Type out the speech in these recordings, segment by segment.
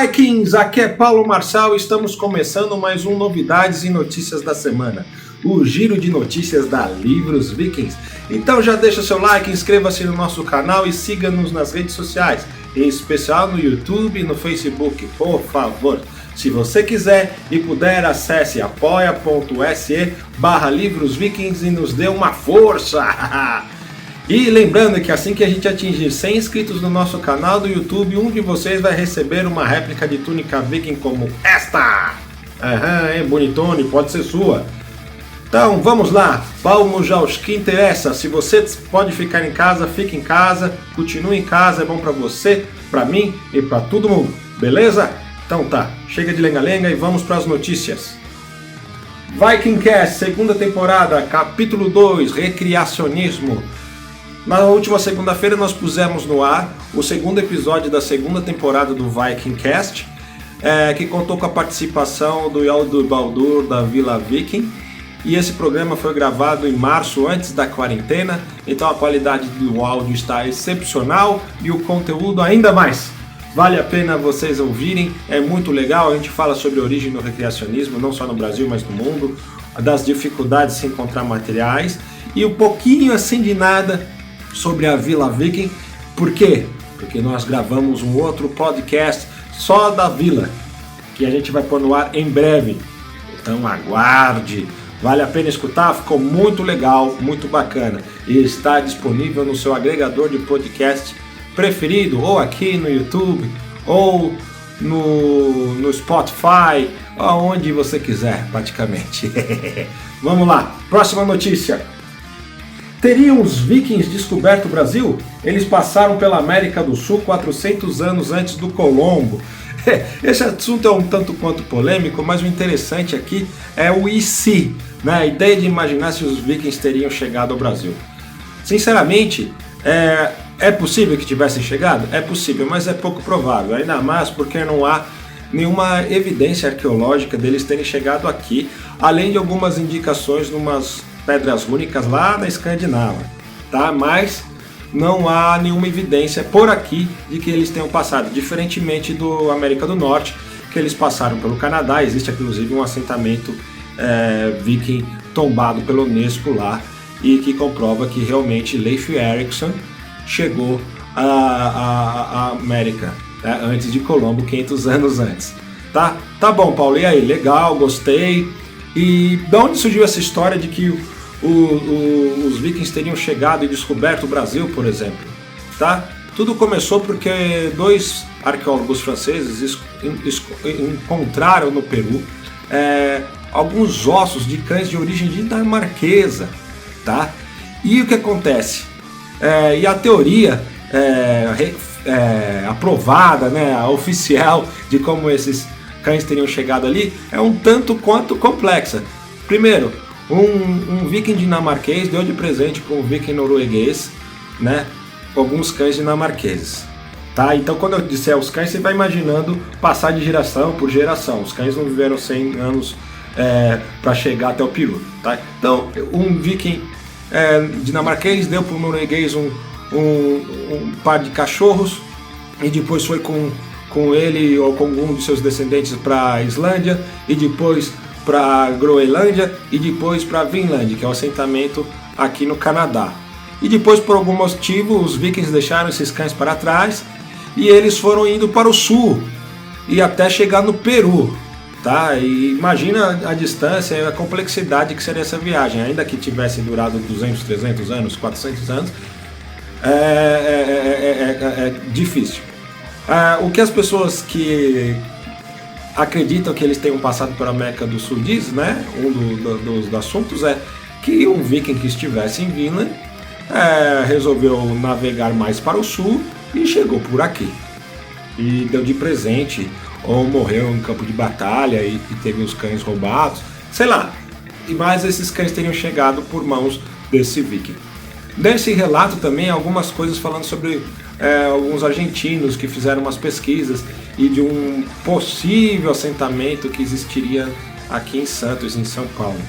Vikings, aqui é Paulo Marçal e estamos começando mais um Novidades e Notícias da Semana, o giro de notícias da Livros Vikings. Então já deixa seu like, inscreva-se no nosso canal e siga-nos nas redes sociais, em especial no YouTube e no Facebook, por favor. Se você quiser e puder, acesse apoia.se/livrosvikings e nos dê uma força! E lembrando que assim que a gente atingir 100 inscritos no nosso canal do YouTube, um de vocês vai receber uma réplica de túnica viking como esta! Bonitone, pode ser sua. Então vamos lá, vamos aos que interessa. Se você pode ficar em casa, fique em casa, continue em casa, é bom pra você, pra mim e pra todo mundo, beleza? Então tá, chega de lenga-lenga e vamos pras notícias. Vikingcast, segunda temporada, capítulo 2, Recriacionismo. Na última segunda-feira nós pusemos no ar o segundo episódio da segunda temporada do Vikingcast, que contou com a participação do Yaldur Baldur da Vila Viking, e esse programa foi gravado em março, antes da quarentena, então a qualidade do áudio está excepcional e o conteúdo ainda mais. Vale a pena vocês ouvirem, é muito legal, a gente fala sobre a origem do recreacionismo, não só no Brasil, mas no mundo, das dificuldades de se encontrar materiais, e um pouquinho assim de nada sobre a Vila Viking. Por quê? Porque nós gravamos um outro podcast só da Vila, que a gente vai pôr no ar em breve. Então aguarde, vale a pena escutar, ficou muito legal, muito bacana. E está disponível no seu agregador de podcast preferido, ou aqui no YouTube, ou no Spotify, aonde você quiser, praticamente. Vamos lá, próxima notícia. Teriam os vikings descoberto o Brasil? Eles passaram pela América do Sul 400 anos antes do Colombo. Esse assunto é um tanto quanto polêmico, mas o interessante aqui é o e se, né? A ideia de imaginar se os vikings teriam chegado ao Brasil. Sinceramente, é possível que tivessem chegado? É possível, mas é pouco provável, ainda mais porque não há nenhuma evidência arqueológica deles terem chegado aqui, além de algumas indicações numas pedras rúnicas lá na Escandinávia, tá? Mas não há nenhuma evidência por aqui de que eles tenham passado, diferentemente do América do Norte, que eles passaram pelo Canadá. Existe inclusive um assentamento viking tombado pela Unesco lá, e que comprova que realmente Leif Erikson chegou à América, né, antes de Colombo, 500 anos antes. Tá bom, Paulo, e aí? Legal, gostei. E de onde surgiu essa história de que os vikings teriam chegado e descoberto o Brasil, por exemplo? Tá? Tudo começou porque dois arqueólogos franceses encontraram no Peru alguns ossos de cães de origem dinamarquesa. Tá? E o que acontece? E a teoria aprovada, né, a oficial, de como esses cães teriam chegado ali é um tanto quanto complexa. Primeiro, um viking dinamarquês deu de presente para um viking norueguês, né, alguns cães dinamarqueses. Tá? Então quando eu disser os cães, você vai imaginando passar de geração por geração. Os cães não viveram 100 anos para chegar até o Peru. Tá? Então um viking dinamarquês deu para um norueguês um par de cachorros, e depois foi com ele ou com algum de seus descendentes para a Islândia, e depois para a Groenlândia, e depois para a Vinlândia, que é o assentamento aqui no Canadá. E depois, por algum motivo, os vikings deixaram esses cães para trás e eles foram indo para o sul e até chegar no Peru. Tá? E imagina a distância e a complexidade que seria essa viagem, ainda que tivesse durado 200, 300 anos, 400 anos, é difícil. O que as pessoas que acreditam que eles tenham passado pela América do Sul diz, né, um dos assuntos é que um viking que estivesse em Vinland resolveu navegar mais para o sul e chegou por aqui e deu de presente, ou morreu em campo de batalha e teve os cães roubados, sei lá, mas esses cães teriam chegado por mãos desse viking. Nesse relato também algumas coisas falando sobre alguns argentinos que fizeram umas pesquisas e de um possível assentamento que existiria aqui em Santos, em São Paulo.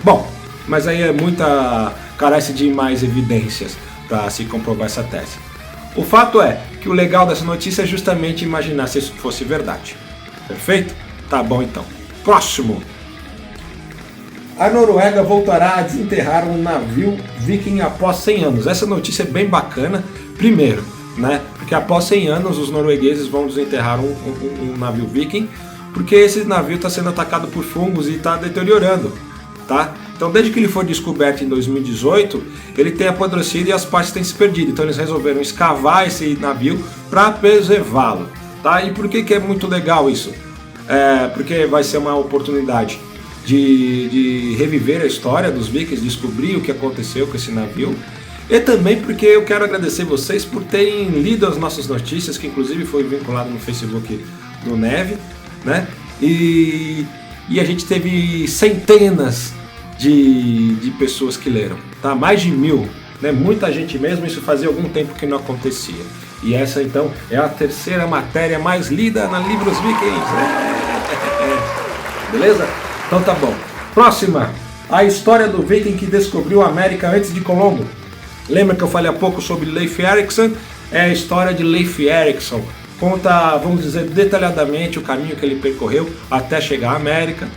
Bom, mas aí carece de mais evidências para se comprovar essa tese. O fato é que o legal dessa notícia é justamente imaginar se isso fosse verdade. Perfeito? Tá bom então. Próximo. A Noruega voltará a desenterrar um navio viking após 100 anos. Essa notícia é bem bacana. Primeiro, né? Porque após 100 anos os noruegueses vão desenterrar um navio viking, porque esse navio está sendo atacado por fungos e está deteriorando, tá? Então desde que ele foi descoberto em 2018, ele tem apodrecido e as partes têm se perdido. Então eles resolveram escavar esse navio para preservá-lo, tá? E por que é muito legal isso? Porque vai ser uma oportunidade de reviver a história dos vikings, descobrir o que aconteceu com esse navio. E também porque eu quero agradecer vocês por terem lido as nossas notícias, que inclusive foi vinculado no Facebook do Neve, né? E a gente teve centenas de pessoas que leram, tá? Mais de 1000, né? Muita gente mesmo, isso fazia algum tempo que não acontecia. E essa então é a terceira matéria mais lida na Livros Vikings. Beleza? Então tá bom. Próxima, a história do viking que descobriu a América antes de Colombo. Lembra que eu falei há pouco sobre Leif Erikson? É a história de Leif Erikson. Conta, vamos dizer, detalhadamente o caminho que ele percorreu até chegar à América.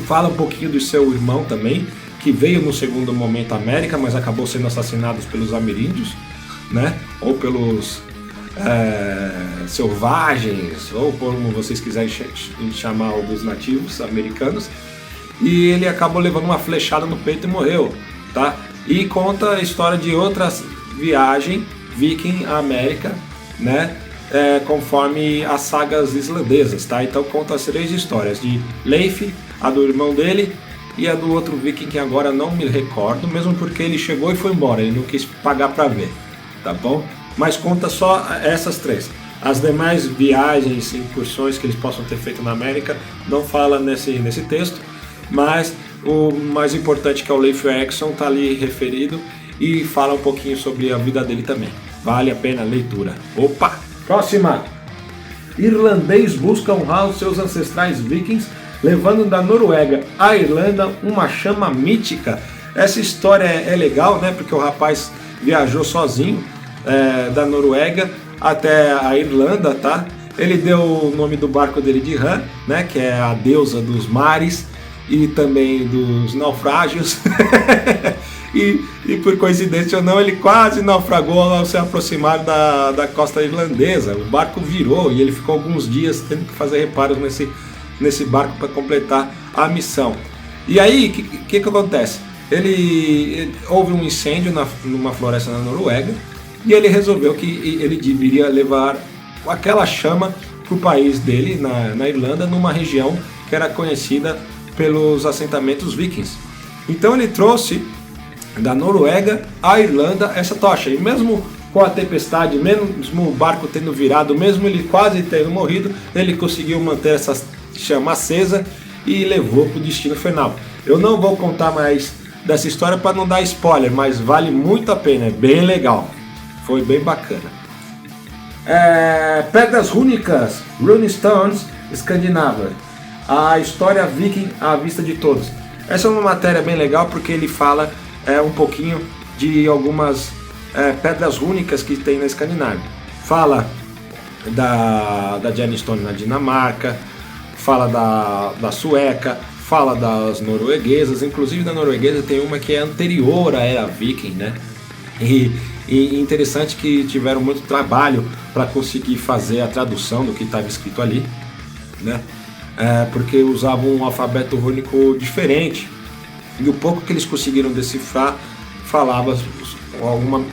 Fala um pouquinho do seu irmão também, que veio no segundo momento à América, mas acabou sendo assassinado pelos ameríndios, né? Ou pelos selvagens, ou como vocês quiserem chamar dos nativos americanos. E ele acabou levando uma flechada no peito e morreu, tá? E conta a história de outra viagem viking à América, né? Conforme as sagas islandesas, tá? Então conta as 3 histórias de Leif, a do irmão dele e a do outro viking que agora não me recordo, mesmo porque ele chegou e foi embora, ele não quis pagar para ver, tá bom? Mas conta só essas 3. As demais viagens, incursões que eles possam ter feito na América não fala nesse texto, mas o mais importante, que é o Leif Erikson, está ali referido e fala um pouquinho sobre a vida dele também. Vale a pena a leitura. Opa! Próxima! Irlandês busca honrar os seus ancestrais vikings, levando da Noruega à Irlanda uma chama mítica. Essa história é legal, né? Porque o rapaz viajou sozinho da Noruega até a Irlanda, tá? Ele deu o nome do barco dele de Ran, né? Que é a deusa dos mares e também dos naufrágios. e por coincidência ou não, ele quase naufragou ao se aproximar da costa irlandesa. O barco virou e ele ficou alguns dias tendo que fazer reparos nesse barco para completar a missão. E aí, o que acontece? Houve um incêndio numa floresta na Noruega e ele resolveu que ele deveria levar aquela chama para o país dele, na Irlanda, numa região que era conhecida pelos assentamentos vikings. Então ele trouxe da Noruega à Irlanda essa tocha, e mesmo com a tempestade, mesmo o barco tendo virado, mesmo ele quase tendo morrido, ele conseguiu manter essa chama acesa e levou para o destino final. Eu não vou contar mais dessa história para não dar spoiler, mas vale muito a pena, é bem legal, foi bem bacana. Pedras rúnicas, Rune Stones, escandinava. A história viking à vista de todos. Essa é uma matéria bem legal porque ele fala um pouquinho de algumas pedras rúnicas que tem na Escandinávia. Fala da Jellstone na Dinamarca, fala da sueca, fala das norueguesas, inclusive da norueguesa tem uma que é anterior à era viking, né? E interessante que tiveram muito trabalho para conseguir fazer a tradução do que estava escrito ali, né? Porque usavam um alfabeto rúnico diferente e o pouco que eles conseguiram decifrar falava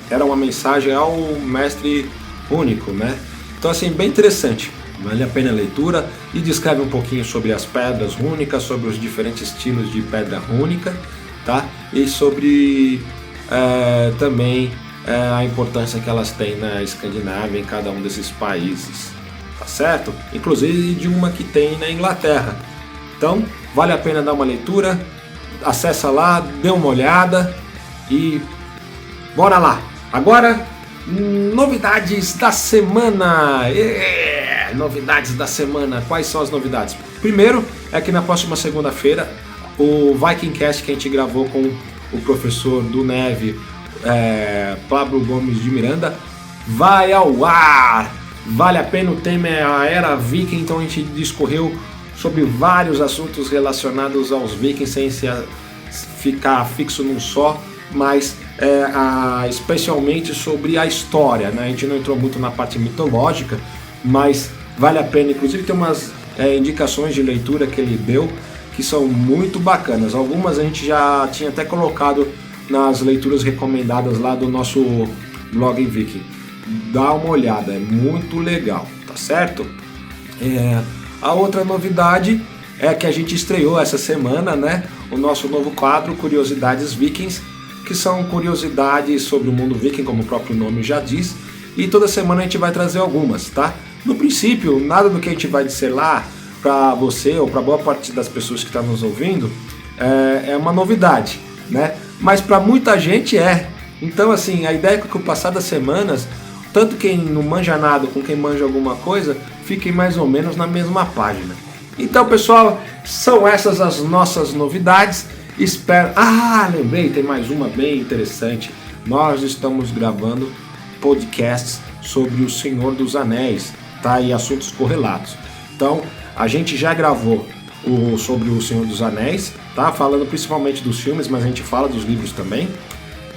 era uma mensagem ao mestre único, né? Então assim, bem interessante, vale a pena a leitura e descreve um pouquinho sobre as pedras rúnicas, sobre os diferentes estilos de pedra rúnica, tá? E sobre também a importância que elas têm na Escandinávia, em cada um desses países, tá certo? Inclusive de uma que tem na Inglaterra. Então vale a pena dar uma leitura, acessa lá, dê uma olhada e bora lá. Agora, novidades da semana. Novidades da semana. Quais são as novidades? Primeiro é que na próxima segunda-feira o Vikingcast que a gente gravou com o professor do Neve, Pablo Gomes de Miranda, vai ao ar. Vale a pena, o tema é a Era Viking, então a gente discorreu sobre vários assuntos relacionados aos vikings, sem ficar fixo num só, mas especialmente sobre a história, né? A gente não entrou muito na parte mitológica, mas vale a pena. Inclusive tem umas indicações de leitura que ele deu que são muito bacanas. Algumas a gente já tinha até colocado nas leituras recomendadas lá do nosso blog Viking. Dá uma olhada, é muito legal, tá certo? A outra novidade é que a gente estreou essa semana, né, o nosso novo quadro Curiosidades Vikings, que são curiosidades sobre o mundo viking, como o próprio nome já diz, e toda semana a gente vai trazer algumas, tá? No princípio, nada do que a gente vai dizer lá para você ou para boa parte das pessoas que estão nos ouvindo é uma novidade, né? Mas para muita gente é. Então, assim, a ideia é que com o passar das semanas, tanto quem não manja nada com quem manja alguma coisa, fiquem mais ou menos na mesma página. Então, pessoal, são essas as nossas novidades. Espero... lembrei, tem mais uma bem interessante. Nós estamos gravando podcasts sobre o Senhor dos Anéis, tá? E assuntos correlatos. Então, a gente já gravou sobre o Senhor dos Anéis, tá? Falando principalmente dos filmes, mas a gente fala dos livros também.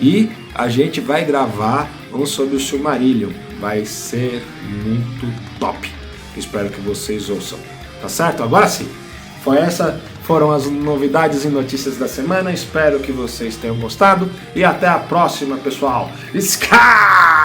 E a gente vai gravar um sobre o Silmarillion. Vai ser muito top. Espero que vocês ouçam. Tá certo? Agora sim. Foram as novidades e notícias da semana. Espero que vocês tenham gostado. E até a próxima, pessoal. Sky!